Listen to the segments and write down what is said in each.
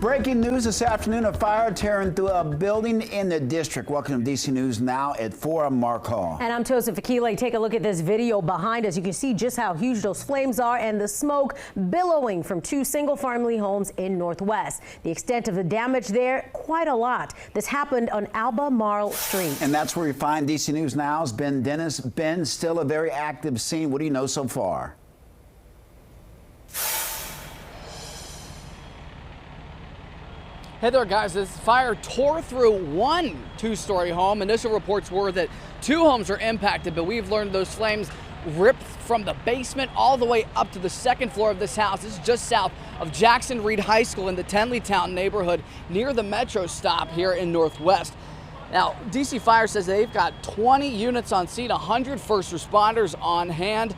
Breaking news this afternoon, a fire tearing through a building in the district. Welcome to DC News Now at 4. I'm Mark Hall. And I'm Joseph Akile. Take a look at this video behind us. You can see just how huge those flames are and the smoke billowing from two single-family homes in Northwest. The extent of the damage there, quite a lot. This happened on Albemarle Street. And that's where we find DC News Now's Ben Dennis. Ben, still a very active scene. What do you know so far? Hey there, guys. This fire tore through one two-story home. Initial reports were that two homes are impacted, but we've learned those flames ripped from the basement all the way up to the second floor of this house. This is just south of Jackson Reed High School in the Tenleytown neighborhood near the metro stop here in Northwest. Now, DC Fire says they've got 20 units on scene, 100 first responders on hand.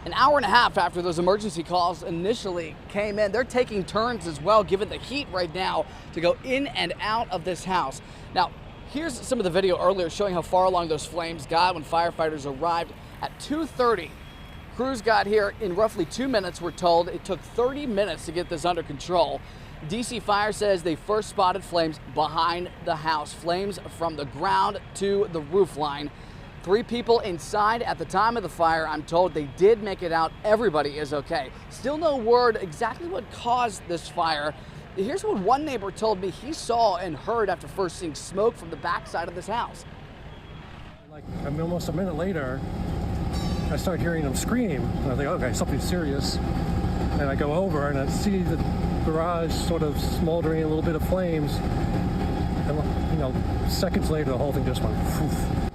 An hour and a half after those emergency calls initially came in, they're taking turns as well, given the heat right now, to go in and out of this house. Now, here's some of the video earlier showing how far along those flames got when firefighters arrived at 2:30. Crews got here in roughly 2 minutes, we're told. It took 30 minutes to get this under control. DC Fire says they first spotted flames behind the house, flames from the ground to the roof line. 3 people inside at the time of the fire. I'm told they did make it out. Everybody is okay. Still no word exactly what caused this fire. Here's what one neighbor told me he saw and heard after first seeing smoke from the backside of this house. Almost a minute later, I start hearing them scream. And I think, okay, something serious. And I go over and I see the garage sort of smoldering a little bit of flames. And, seconds later, the whole thing just went poof.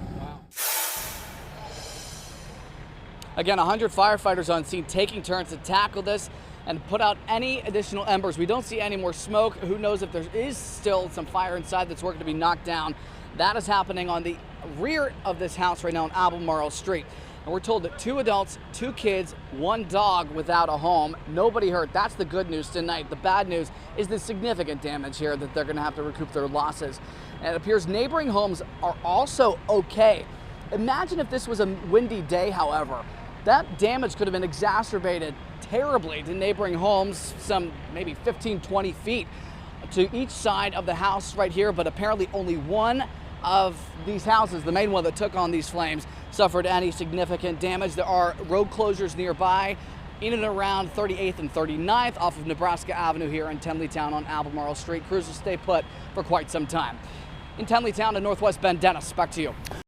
Again, 100 firefighters on scene taking turns to tackle this and put out any additional embers. We don't see any more smoke. Who knows if there is still some fire inside that's working to be knocked down. That is happening on the rear of this house right now on Albemarle Street. And we're told that 2 adults, 2 kids, 1 dog without a home. Nobody hurt. That's the good news tonight. The bad news is the significant damage here that they're going to have to recoup their losses. And it appears neighboring homes are also okay. Imagine if this was a windy day, however. That damage could have been exacerbated terribly to neighboring homes, some maybe 15, 20 feet to each side of the house right here, but apparently only one of these houses, the main one that took on these flames, suffered any significant damage. There are road closures nearby in and around 38th and 39th off of Nebraska Avenue here in Tenleytown on Albemarle Street. Crews will stay put for quite some time. In Tenleytown and Northwest, Ben Dennis, back to you.